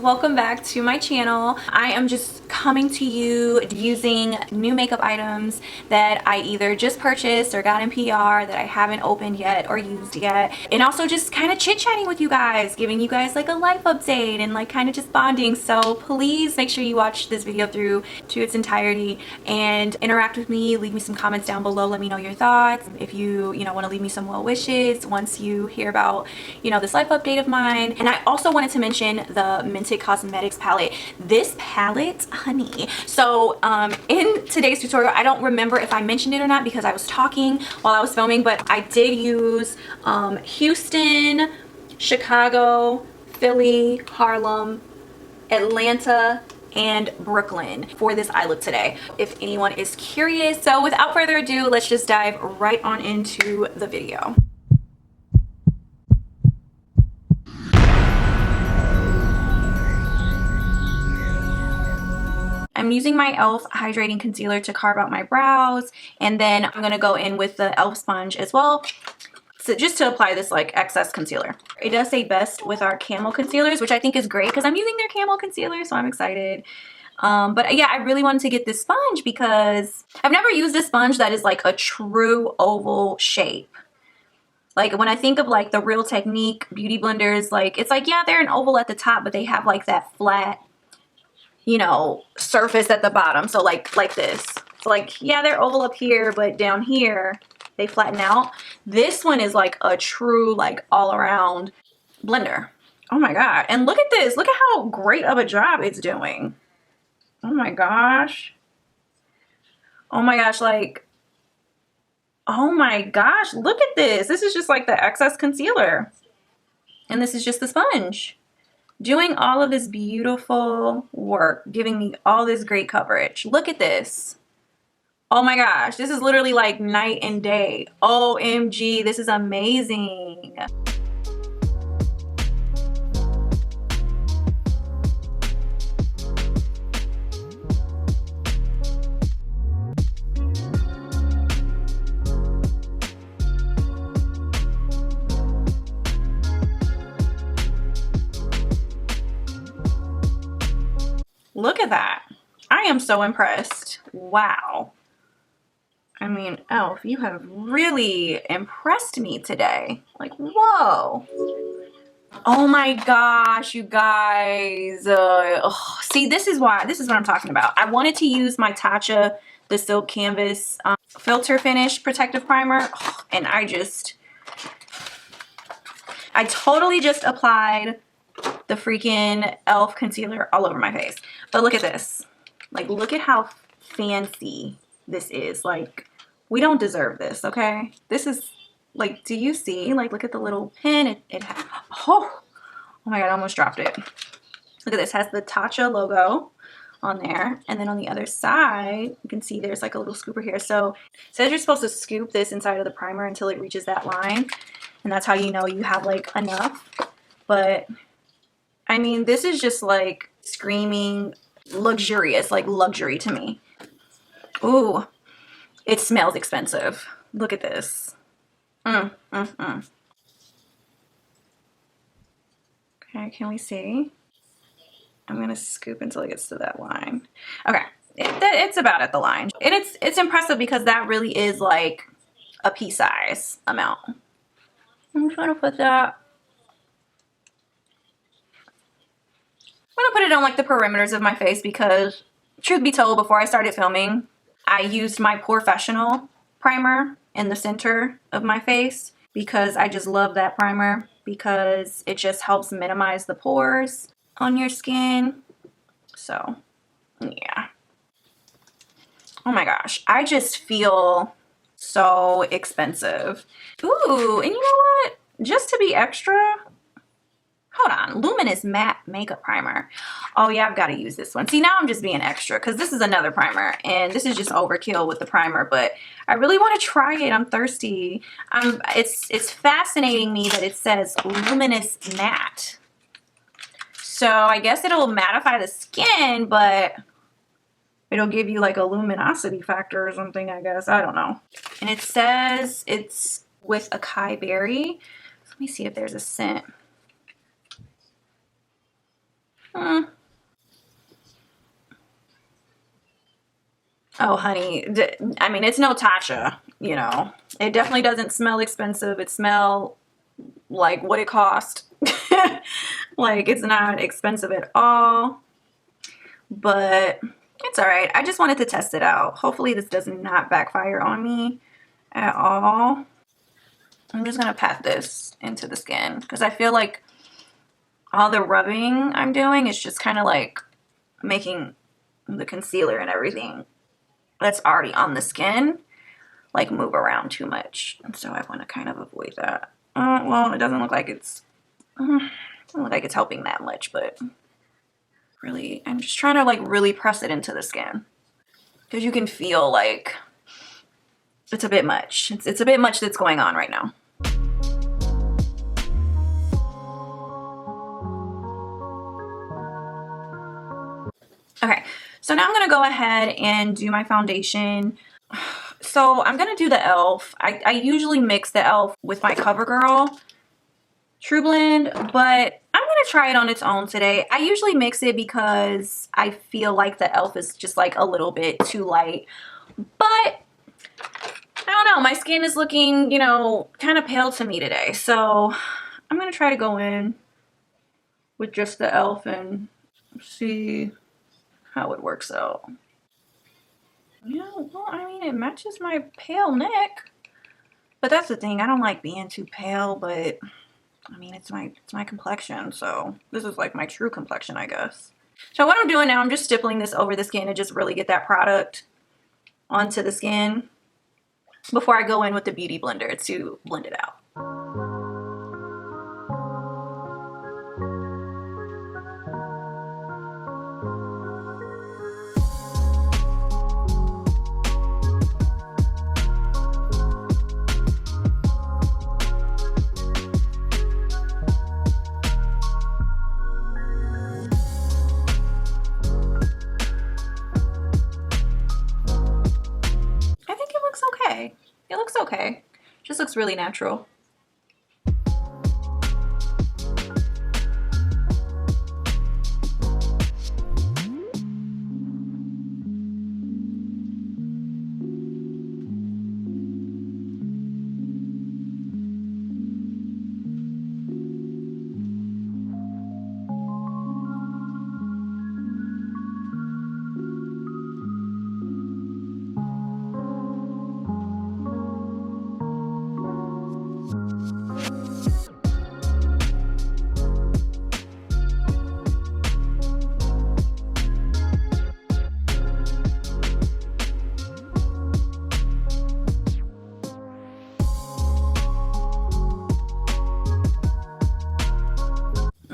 welcome back to my channel. I am just coming to you using new makeup items that I either just purchased or got in PR that I haven't opened yet or used yet, and also just kind of chit-chatting with you guys, giving you guys like a life update and like kind of just bonding. So please make sure you watch this video through to its entirety and interact with me. Leave me some comments down below. Let me know your thoughts. If you want to leave me some well wishes once you hear about this life update of mine. And I also wanted to mention the Minted Cosmetics palette. This palette, honey. So in today's tutorial, I don't remember if I mentioned it or not because I was talking while I was filming, but I did use Houston, Chicago, Philly, Harlem, Atlanta, and Brooklyn for this eye look today, if anyone is curious. So without further ado, let's just dive right on into the video. I'm using my e.l.f. hydrating concealer to carve out my brows, and then I'm gonna go in with the e.l.f. sponge as well, so just to apply this like excess concealer. It does say best with our Camo concealers, which I think is great because I'm using their Camo concealer, so I'm excited. But yeah, I really wanted to get this sponge because I've never used a sponge that is like a true oval shape. Like when I think of like the Real Technique beauty blenders, like it's like, yeah, they're an oval at the top, but they have like that flat, surface at the bottom. So like this. So like, yeah, they're oval up here, but down here they flatten out. This one is like a true like all around blender. Oh my God. And look at this. Look at how great of a job it's doing. Oh my gosh. Oh my gosh. Like, oh my gosh. Look at this. This is just like the excess concealer. And this is just the sponge. Doing all of this beautiful work, giving me all this great coverage. Look at this. Oh my gosh, this is literally like night and day. OMG, this is amazing. Look at that. I am so impressed. Wow. I mean, e.l.f., you have really impressed me today. Like, whoa. Oh my gosh, you guys. See, this is what I'm talking about. I wanted to use my Tatcha, the Silk Canvas Filter Finish Protective Primer. And I totally just applied the freaking e.l.f. concealer all over my face. But look at this. Like, look at how fancy this is. Like, we don't deserve this, okay? This is, like, do you see? Like, look at the little pin. Oh my God, I almost dropped it. Look at this. It has the Tatcha logo on there. And then on the other side, you can see there's like a little scooper here. So it says you're supposed to scoop this inside of the primer until it reaches that line. And that's how you know you have, like, enough. But I mean, this is just like screaming luxurious, like luxury to me. Ooh, it smells expensive. Look at this. Okay, can we see? I'm gonna scoop until it gets to that line. Okay, it's about at the line. And it's impressive because that really is like a pea size amount. I'm trying to put that. I'm gonna put it on like the perimeters of my face because, truth be told, before I started filming, I used my Professional primer in the center of my face because I just love that primer because it just helps minimize the pores on your skin. So, yeah. Oh my gosh, I just feel so expensive. Ooh, and you know what? Just to be extra, hold on, Luminous Matte Makeup Primer. Oh yeah, I've got to use this one. See, now I'm just being extra because this is another primer and this is just overkill with the primer, but I really want to try it. I'm thirsty. It's fascinating me that it says Luminous Matte. So I guess it'll mattify the skin, but it'll give you like a luminosity factor or something, I guess. I don't know. And it says it's with acai berry. Let me see if there's a scent. Oh, honey, I mean, it's no Tasha, you know. It definitely doesn't smell expensive. It smells like what it cost. Like, it's not expensive at all, but it's all right. I just wanted to test it out. Hopefully this does not backfire on me at all. I'm just gonna pat this into the skin because I feel like all the rubbing I'm doing is just kind of like making the concealer and everything that's already on the skin like move around too much, and so I want to kind of avoid that. Well, it doesn't look like it's helping that much, but really I'm just trying to like really press it into the skin because you can feel like it's a bit much. It's a bit much that's going on right now. Okay, so now I'm gonna go ahead and do my foundation. So I'm gonna do the e.l.f. I usually mix the e.l.f. with my CoverGirl True Blend, but I'm gonna try it on its own today. I usually mix it because I feel like the e.l.f. is just like a little bit too light, but I don't know, my skin is looking, you know, kind of pale to me today, so I'm gonna try to go in with just the e.l.f. and see how it works out. Yeah, well, I mean, it matches my pale neck, but that's the thing, I don't like being too pale, but I mean, it's my complexion, so this is like my true complexion, I guess. So what I'm doing now, I'm just stippling this over the skin to just really get that product onto the skin before I go in with the Beauty Blender to blend it out. Okay. It looks okay. Just looks really natural.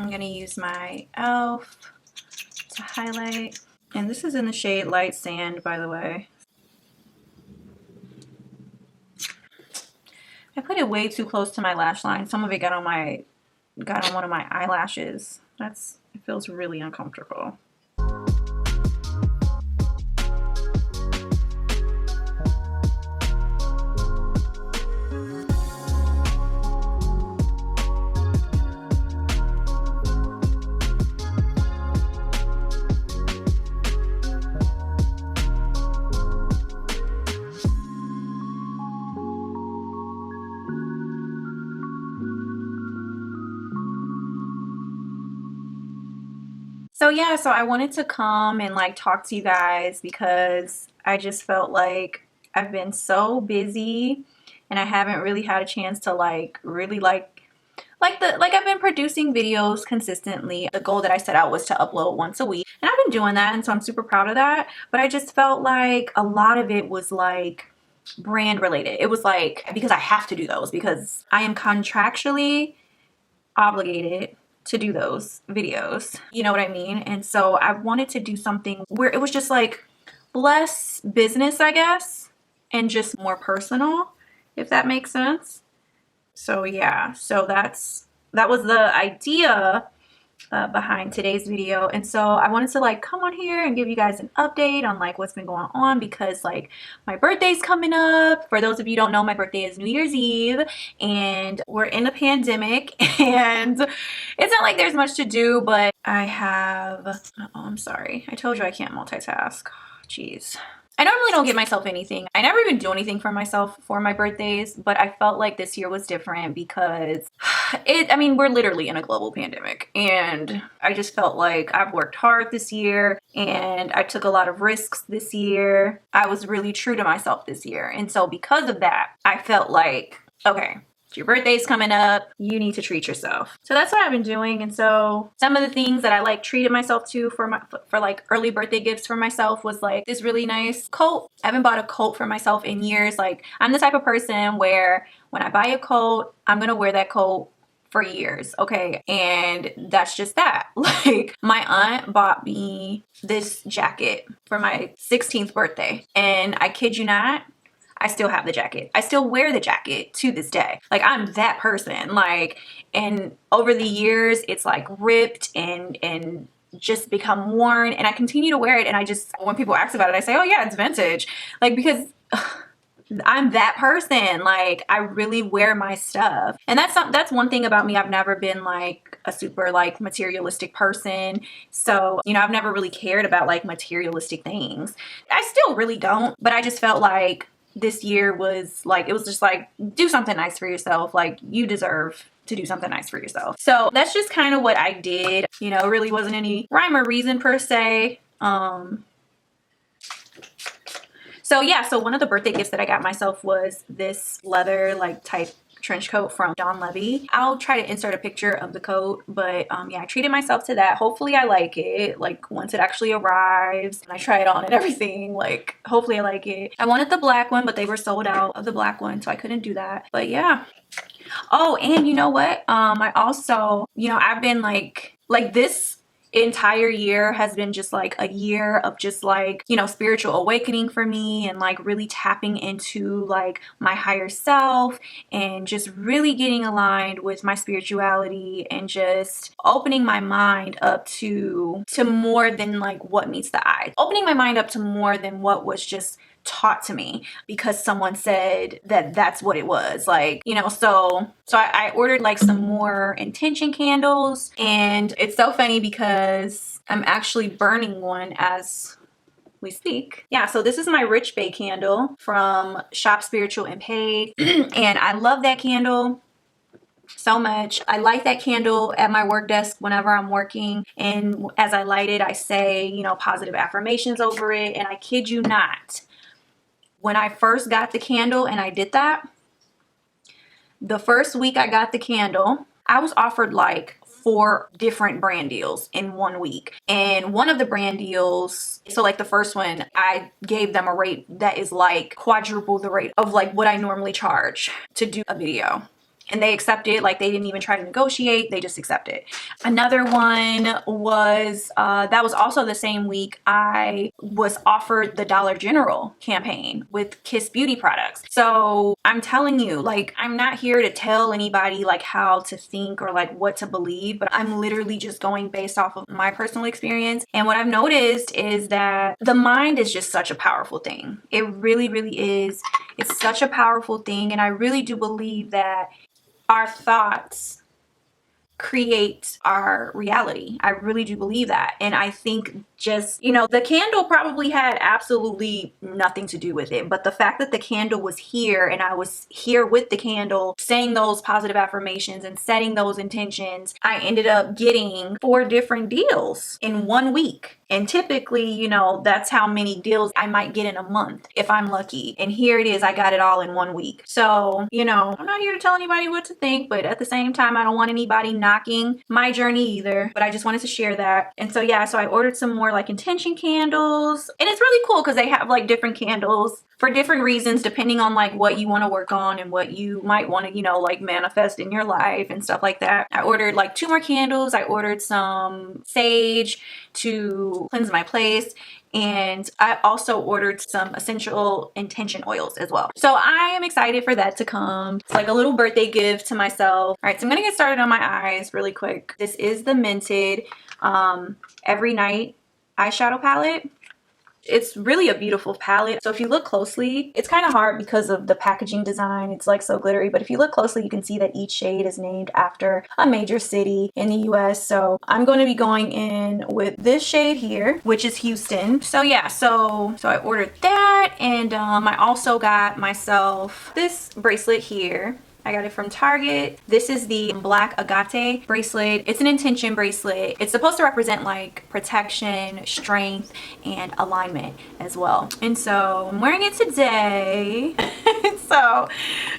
I'm gonna use my e.l.f. to highlight, and this is in the shade Light Sand, by the way. I put it way too close to my lash line. Some of it got on one of my eyelashes. It feels really uncomfortable. So yeah, so I wanted to come and like talk to you guys because I just felt like I've been so busy and I haven't really had a chance to like really I've been producing videos consistently. The goal that I set out was to upload once a week, and I've been doing that, and so I'm super proud of that. But I just felt like a lot of it was like brand related. It was like because I have to do those because I am contractually obligated to do those videos, you know what I mean? And so I wanted to do something where it was just like less business, I guess, and just more personal, if that makes sense. So yeah, so that was the idea behind today's video. And so I wanted to like come on here and give you guys an update on like what's been going on because like my birthday's coming up. For those of you who don't know, my birthday is New Year's Eve and we're in a pandemic and it's not like there's much to do, but I have, oh, I'm sorry. I told you I can't multitask. Jeez. I normally don't get myself anything. I never even do anything for myself for my birthdays, but I felt like this year was different because I mean, we're literally in a global pandemic, and I just felt like I've worked hard this year and I took a lot of risks this year. I was really true to myself this year. And so because of that, I felt like, okay, your birthday's coming up, you need to treat yourself. So that's what I've been doing. And so some of the things that I like treated myself to for like early birthday gifts for myself was like this really nice coat. I haven't bought a coat for myself in years. Like, I'm the type of person where when I buy a coat, I'm gonna wear that coat for years, okay? And that's just that. Like, my aunt bought me this jacket for my 16th birthday, and I kid you not, I still have the jacket. I still wear the jacket to this day. Like, I'm that person. Like, and over the years, it's like ripped and just become worn, and I continue to wear it. And I just, when people ask about it, I say, oh yeah, it's vintage. Like, because I'm that person. Like, I really wear my stuff. And that's one thing about me. I've never been like a super like materialistic person. So, you know, I've never really cared about like materialistic things. I still really don't, but I just felt like this year was like, it was just like, do something nice for yourself. Like, you deserve to do something nice for yourself. So that's just kind of what I did. You know, it really wasn't any rhyme or reason per se. So yeah, so one of the birthday gifts that I got myself was this leather like type trench coat from Don Levy. I'll try to insert a picture of the coat, but yeah, I treated myself to that. Hopefully I like it, like once it actually arrives and I try it on and everything, like hopefully I like it. I wanted the black one, but they were sold out of the black one, so I couldn't do that. But yeah. Oh, and you know what? I also, you know, I've been like this entire year has been just like a year of just like, you know, spiritual awakening for me, and like really tapping into like my higher self and just really getting aligned with my spirituality and just opening my mind up to more than like what meets the eye. Opening my mind up to more than what was just taught to me because someone said that that's what it was, like, you know. So I ordered like some more intention candles, and it's so funny because I'm actually burning one as we speak. Yeah, so this is my Rich Bay candle from Shop Spiritual and Paid, and I love that candle so much. I light that candle at my work desk whenever I'm working, and as I light it, I say, you know, positive affirmations over it. And I kid you not, when I first got the candle and I did that, the first week I got the candle, I was offered like 4 different brand deals in 1 week. And one of the brand deals, so like the first one, I gave them a rate that is like quadruple the rate of like what I normally charge to do a video. And they accepted, like they didn't even try to negotiate, they just accepted. Another one was, that was also the same week, I was offered the Dollar General campaign with Kiss Beauty products. So I'm telling you, like, I'm not here to tell anybody like how to think or like what to believe, but I'm literally just going based off of my personal experience. And what I've noticed is that the mind is just such a powerful thing. It really, really is. It's such a powerful thing. And I really do believe that our thoughts create our reality. I really do believe that. And I think just, you know, the candle probably had absolutely nothing to do with it, but the fact that the candle was here and I was here with the candle saying those positive affirmations and setting those intentions, I ended up getting 4 different deals in 1 week. And typically, you know, that's how many deals I might get in a month if I'm lucky. And here it is, I got it all in 1 week. So, you know, I'm not here to tell anybody what to think, but at the same time, I don't want anybody knocking my journey either. But I just wanted to share that. And so, yeah, so I ordered some more like intention candles. And it's really cool because they have like different candles for different reasons, depending on like what you want to work on and what you might want to, you know, like manifest in your life and stuff like that. I ordered like 2 more candles. I ordered some sage to cleanse my place, and I also ordered some essential intention oils as well. So I am excited for that to come. It's like a little birthday gift to myself. All right, so I'm gonna get started on my eyes really quick. This is the Mented Every Night eyeshadow palette. It's really a beautiful palette. So if you look closely, it's kind of hard because of the packaging design. It's like so glittery, but if you look closely, you can see that each shade is named after a major city in the US. So I'm going to be going in with this shade here, which is Houston. So yeah, so I ordered that, and I also got myself this bracelet here. I got it from Target. This is the black agate bracelet. It's an intention bracelet. It's supposed to represent like protection, strength, and alignment as well. And so I'm wearing it today. so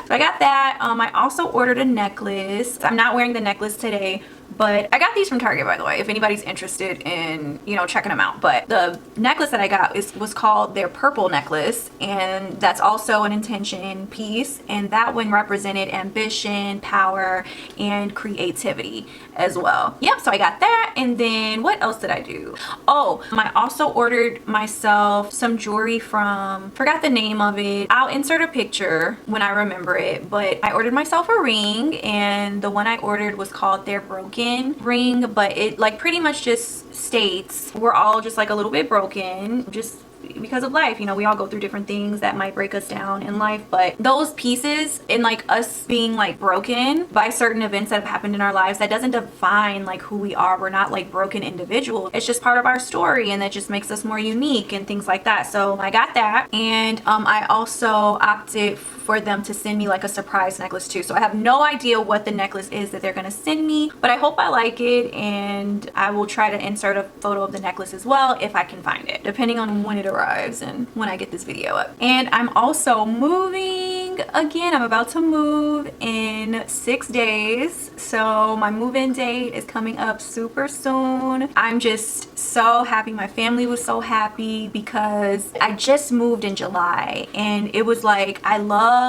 I got that. I also ordered a necklace. I'm not wearing the necklace today, but I got these from Target, by the way, if anybody's interested in, you know, checking them out. But the necklace that I got was called their purple necklace, and that's also an intention piece, and that one represented ambition, power, and creativity as well. Yep, so I got that. And then what else did I do? Oh, I also ordered myself some jewelry from, forgot the name of it. I'll insert a picture when I remember it, but I ordered myself a ring, and the one I ordered was called their broken ring, but it like pretty much just states we're all just like a little bit broken, just because of life. You know, we all go through different things that might break us down in life, but those pieces and like us being like broken by certain events that have happened in our lives, that doesn't define like who we are. We're not like broken individuals. It's just part of our story, and that just makes us more unique and things like that. So I got that, and I also opted for them to send me like a surprise necklace too. So I have no idea what the necklace is that they're gonna send me, but I hope I like it, and I will try to insert a photo of the necklace as well if I can find it, depending on when it arrives and when I get this video up. And I'm also moving again. I'm about to move in 6 days, so my move-in date is coming up super soon. I'm just so happy. My family was so happy because I just moved in July, and it was like I loved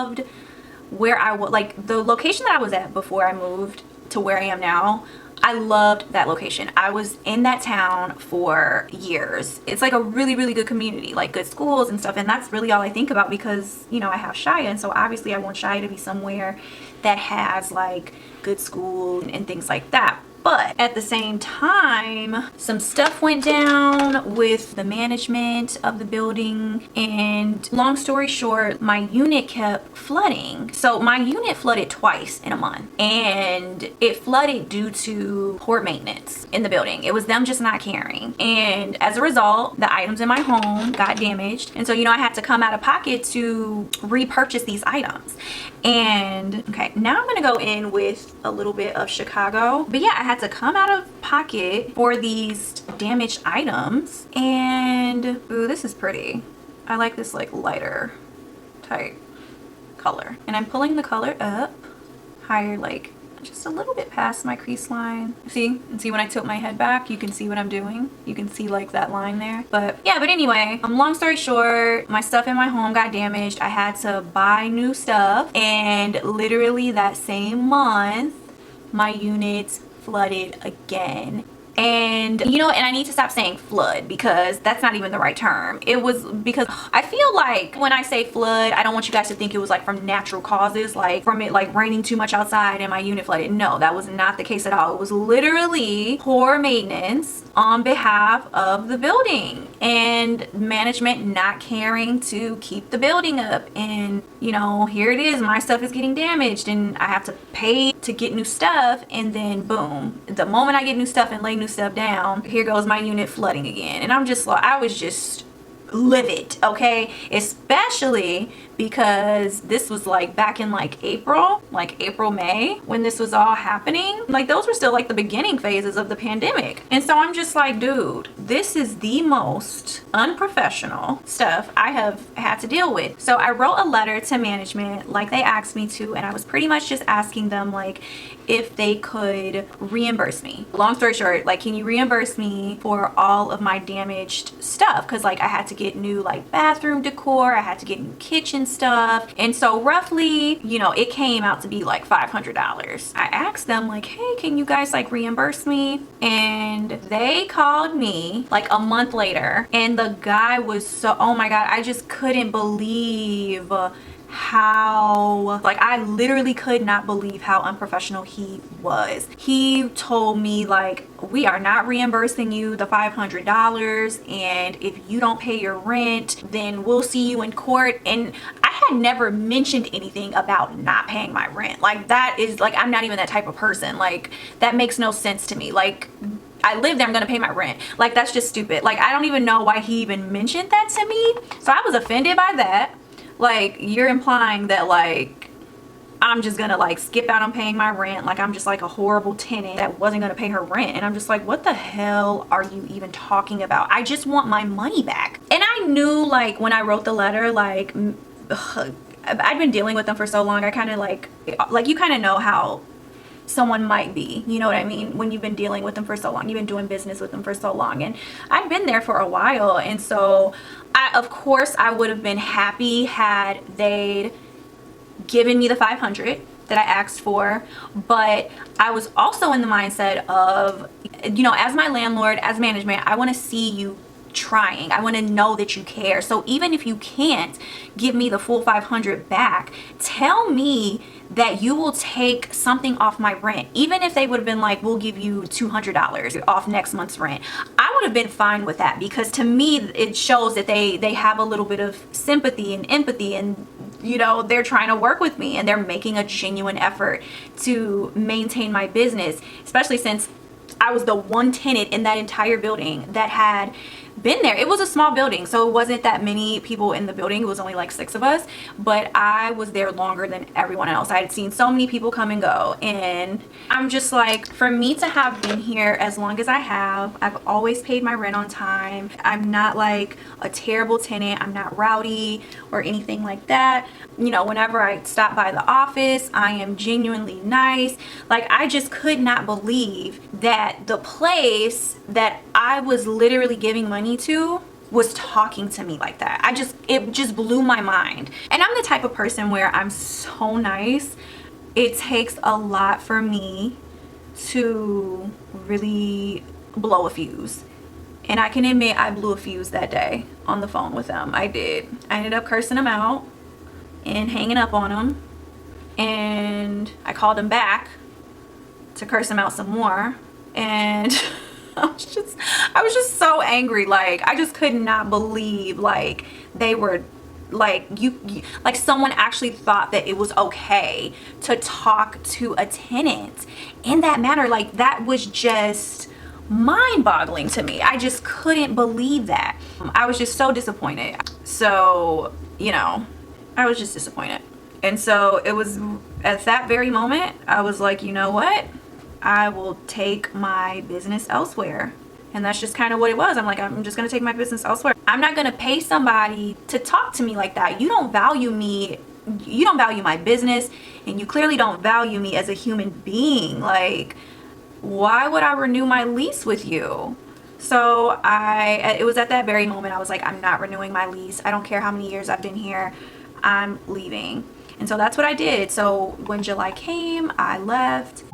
where I was, like the location that I was at before I moved to where I am now. I loved that location. I was in that town for years. It's like a really, really good community, like good schools and stuff. And that's really all I think about because, you know, I have Shia. And so obviously I want Shia to be somewhere that has like good school and things like that. But at the same time, some stuff went down with the management of the building, and long story short, my unit kept flooding. So my unit flooded twice in a month, and it flooded due to poor maintenance in the building. It was them just not caring, and as a result, the items in my home got damaged. And so, you know, I had to come out of pocket to repurchase these items. And okay, now I'm gonna go in with a little bit of Chicago, but yeah, I had to come out of pocket for these damaged items. And ooh, this is pretty. I like this like lighter type color, and I'm pulling the color up higher, like just a little bit past my crease line. See, and see when I tilt my head back, you can see what I'm doing. You can see like that line there. But yeah, but anyway, long story short, my stuff in my home got damaged. I had to buy new stuff, and literally that same month, my units flooded again. And you know, and I need to stop saying flood because that's not even the right term. It was because I feel like when I say flood, I don't want you guys to think it was like from natural causes, like from it like raining too much outside and my unit flooded. No, that was not the case at all. It was literally poor maintenance on behalf of the building and management not caring to keep the building up. And you know, here it is, my stuff is getting damaged and I have to pay to get new stuff, and then boom, the moment I get new stuff and lay new stuff down, here goes my unit flooding again. And I'm just like, I was just livid, okay? Especially because this was like back in like April, May, when this was all happening. Like those were still like the beginning phases of the pandemic. And so I'm just like, dude, this is the most unprofessional stuff I have had to deal with. So I wrote a letter to management like they asked me to, and I was pretty much just asking them like if they could reimburse me. Long story short, like, can you reimburse me for all of my damaged stuff? Because like I had to get new like bathroom decor, I had to get new kitchen stuff, and so roughly, you know, it came out to be like $500. I asked them like, hey, can you guys like reimburse me? And they called me like a month later, and the guy was so, oh my god, I just couldn't believe how, like, I literally could not believe how unprofessional he was. He told me, like, we are not reimbursing you the $500, and if you don't pay your rent, then we'll see you in court. And I had never mentioned anything about not paying my rent. Like, that is, like, I'm not even that type of person. Like, that makes no sense to me. Like, I live there, I'm gonna pay my rent. Like, that's just stupid. Like, I don't even know why he even mentioned that to me. So I was offended by that. Like, you're implying that, like, I'm just gonna, like, skip out on paying my rent. Like, I'm just like a horrible tenant that wasn't gonna pay her rent. And I'm just like, what the hell are you even talking about? I just want my money back. And I knew, like, when I wrote the letter, like, I'd been dealing with them for so long. I kind of like you kind of know how someone might be, you know what I mean, when you've been dealing with them for so long, you've been doing business with them for so long. And I'd been there for a while, and so of course I would have been happy had they'd given me the 500 that I asked for. But I was also in the mindset of, you know, as my landlord, as management, I want to see you trying. I want to know that you care. So even if you can't give me the full 500 back, tell me that you will take something off my rent. Even if they would have been like, we'll give you $200 off next month's rent, I would have been fine with that, because to me it shows that they have a little bit of sympathy and empathy, and you know, they're trying to work with me and they're making a genuine effort to maintain my business, especially since I was the one tenant in that entire building that had been there. It was a small building, so it wasn't that many people in the building. It was only like 6 of us, but I was there longer than everyone else. I had seen so many people come and go, and I'm just like, for me to have been here as long as I have, I've always paid my rent on time. I'm not like a terrible tenant. I'm not rowdy or anything like that. You know, whenever I stop by the office, I am genuinely nice. Like, I just could not believe that the place that I was literally giving money to was talking to me like that. It just blew my mind. And I'm the type of person where I'm so nice. It takes a lot for me to really blow a fuse. And I can admit I blew a fuse that day on the phone with them. I did. I ended up cursing them out and hanging up on them. And I called them back to curse them out some more. And I was just so angry. Like, I just could not believe, like, they were like, you like, someone actually thought that it was okay to talk to a tenant in that manner. Like, that was just mind-boggling to me. I just couldn't believe that. I was just so disappointed. So, you know, I was just disappointed. And so it was at that very moment, I was like, you know what? I will take my business elsewhere. And that's just kind of what it was. I'm like, I'm just going to take my business elsewhere. I'm not going to pay somebody to talk to me like that. You don't value me. You don't value my business. And you clearly don't value me as a human being. Like, why would I renew my lease with you? So it was at that very moment I was like, I'm not renewing my lease. I don't care how many years I've been here. I'm leaving. And so that's what I did. So when July came, I left.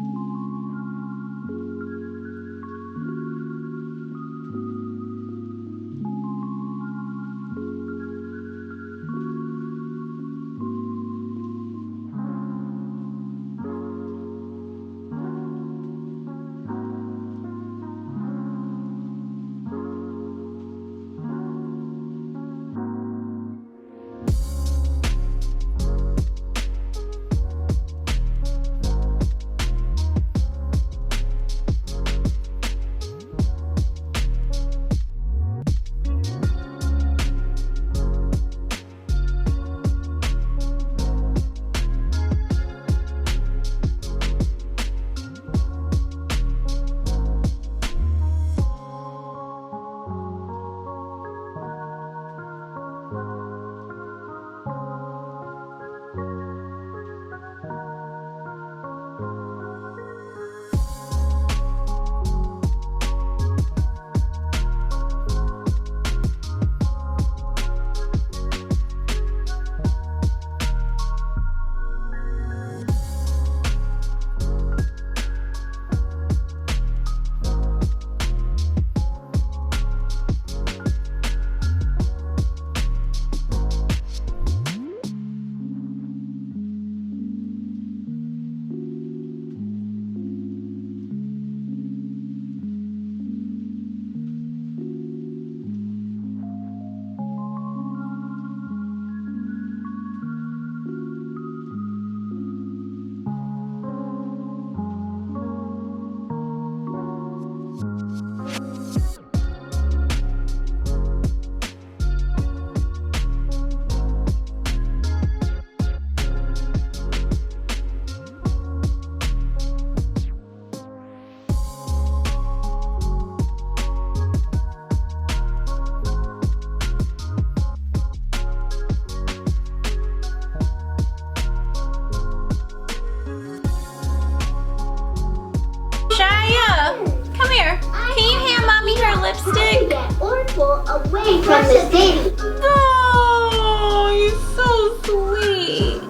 people away from the city. Oh, you're so sweet.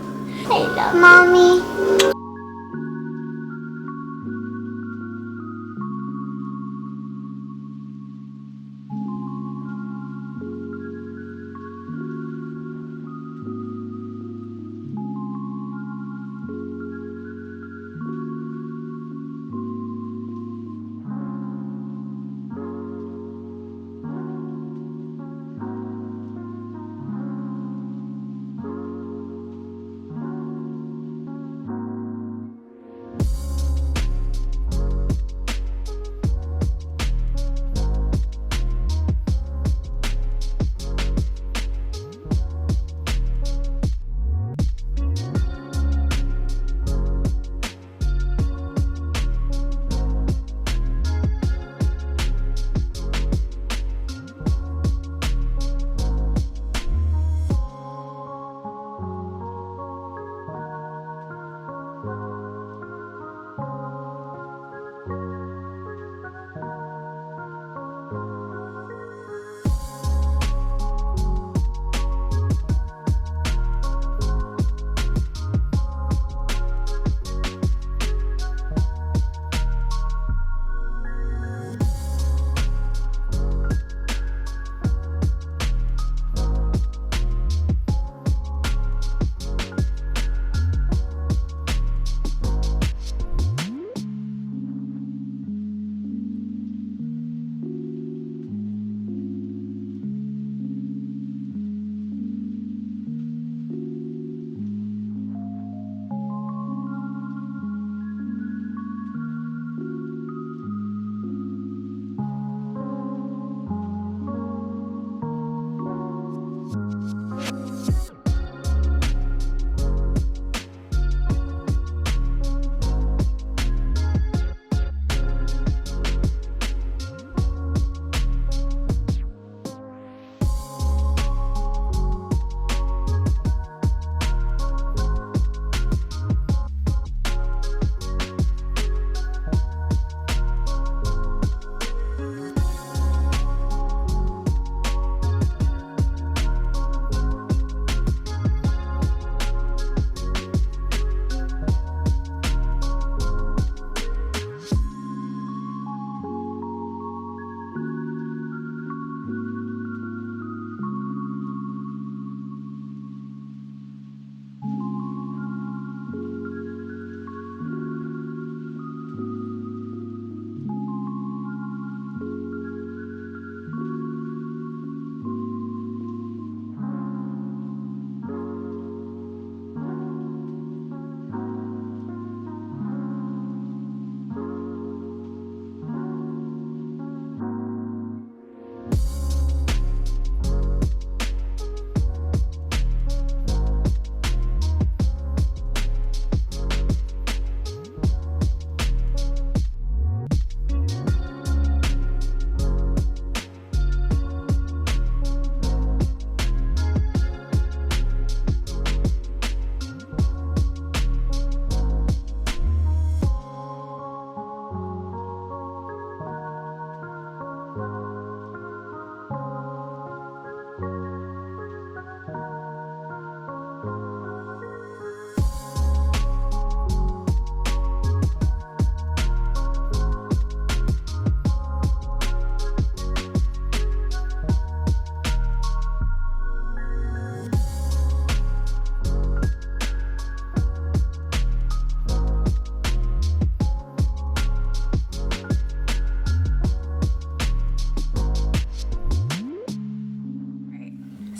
I love Mommy.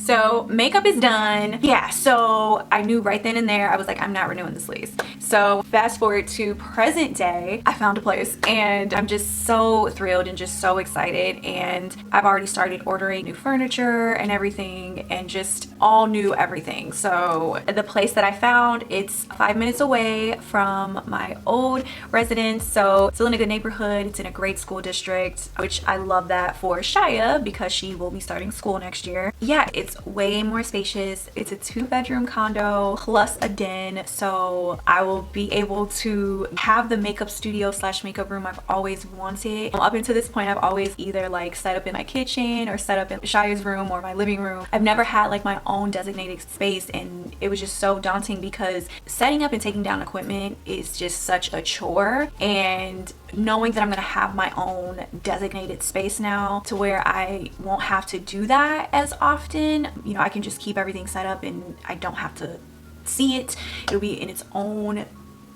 So makeup is done. Yeah, so I knew right then and there, I was like, I'm not renewing this lease. So fast forward to present day, I found a place and I'm just so thrilled and just so excited. And I've already started ordering new furniture and everything and just all new everything. So the place that I found, it's 5 minutes away from my old residence. So it's still in a good neighborhood. It's in a great school district, which I love that for Shia because she will be starting school next year. Yeah, it's way more spacious. It's a 2-bedroom condo plus a den. So I will will be able to have the makeup studio slash makeup room I've always wanted. Up until this point, I've always either like set up in my kitchen or set up in Shire's room or my living room. I've never had like my own designated space, and it was just so daunting because setting up and taking down equipment is just such a chore. And knowing that I'm gonna have my own designated space now to where I won't have to do that as often, you know, I can just keep everything set up and I don't have to see it. It'll be in its own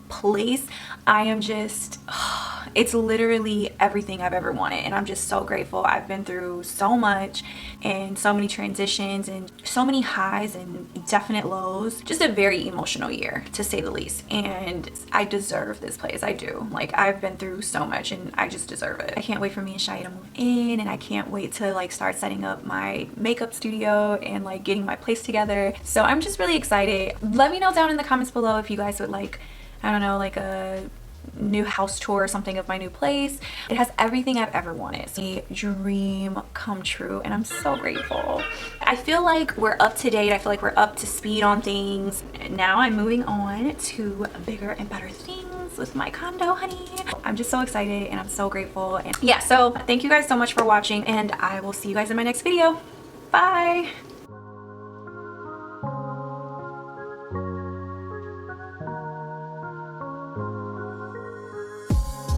place. I am just, it's literally everything I've ever wanted, and I'm just so grateful. I've been through so much and so many transitions and so many highs and definite lows. Just a very emotional year, to say the least, and I deserve this place. I do. Like, I've been through so much and I just deserve it. I can't wait for me and Shia to move in, and I can't wait to like start setting up my makeup studio and like getting my place together. So I'm just really excited. Let me know down in the comments below if you guys would like, I don't know, like a new house tour or something of my new place. It has everything I've ever wanted. It's a dream come true, and I'm so grateful. I feel like we're up to date. I feel like we're up to speed on things. Now I'm moving on to bigger and better things with my condo, honey. I'm just so excited and I'm so grateful. And yeah, so thank you guys so much for watching, and I will see you guys in my next video. Bye.